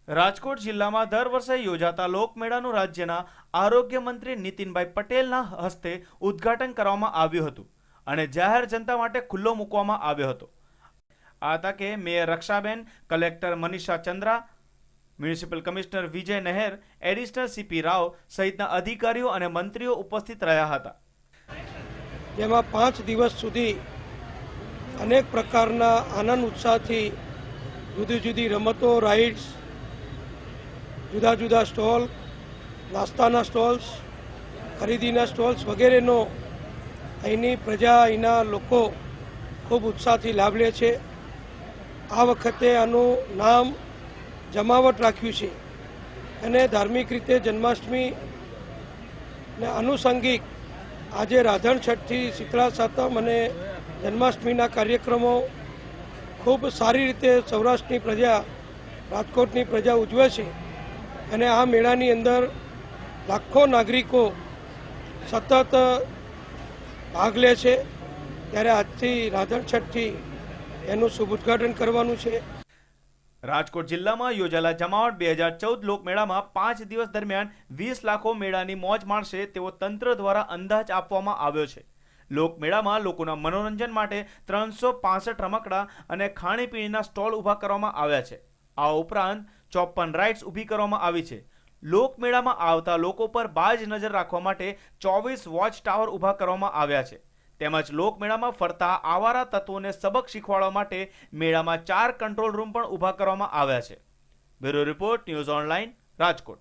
રાજકોટ જિલ્લામાં દર વર્ષે યોજાતા લોકમેળાનું રાજ્યના આરોગ્ય મંત્રી નીતિનભાઈ પટેલના હસ્તે ઉદ્ઘાટન કરવામાં આવ્યું હતું અને જાહેર જનતા માટે ખુલ્લો મૂકવામાં આવ્યો હતો। આ તકે mayor Rakshaben, collector Manisha Chandra, municipal commissioner Vijay Nehra, additional CP Rao સહિતના અધિકારીઓ અને મંત્રીઓ ઉપસ્થિત રહ્યા હતા। જેમાં 5 દિવસ સુધી અનેક પ્રકારના આનંદ ઉત્સાહથી જુદી જુદી રમતો, રાઇડ્સ, જુદા જુદા સ્ટોલ, નાસ્તાના સ્ટોલ્સ, ખરીદીના સ્ટોલ્સ વગેરેનો અહીંની પ્રજા, અહીંના લોકો ખૂબ ઉત્સાહથી લાભ લે છે। આ વખતે આનું નામ જમાવટ રાખ્યું છે અને ધાર્મિક રીતે જન્માષ્ટમી ને અનુષંગિક આજે રાધણ છઠથી શીતળા સાતમ અને જન્માષ્ટમીના કાર્યક્રમો ખૂબ સારી રીતે સૌરાષ્ટ્રની પ્રજા, રાજકોટની પ્રજા ઉજવે છે અને આ મેળાની અંદર લાખો નાગરિકો સતત ભાગ લે છે। ત્યારે આજથી રાધણ છઠથી એનું શુભ ઉદ્ઘાટન કરવાનું છે। રાજકોટ જિલ્લામાં યોજાયેલા જમાવટ 2014 લોકમેળામાં 5 દિવસ દરમિયાન 20 લાખો મેળાની મોજ માણશે તેવો તંત્ર દ્વારા અંદાજ આપવામાં આવ્યો છે। લોકમેળામાં લોકોના મનોરંજન માટે 365 રમકડા અને ખાણીપીણીના સ્ટોલ ઊભા કરવામાં આવ્યા છે। આ ઉપરાંત 54 રાઇડ્સ ઊભી કરવામાં આવી છે। લોકમેળામાં આવતા લોકો પર બાજ નજર રાખવા માટે 24 વોચ ટાવર ઊભા કરવામાં આવ્યા છે। તેમજ લોકમેળામાં ફરતા આવારા તત્વોને સબક શીખવાડવા માટે મેળામાં 4 કંટ્રોલ રૂમ પણ ઊભા કરવામાં આવ્યા છે। Bureau report, news online, Rajkot.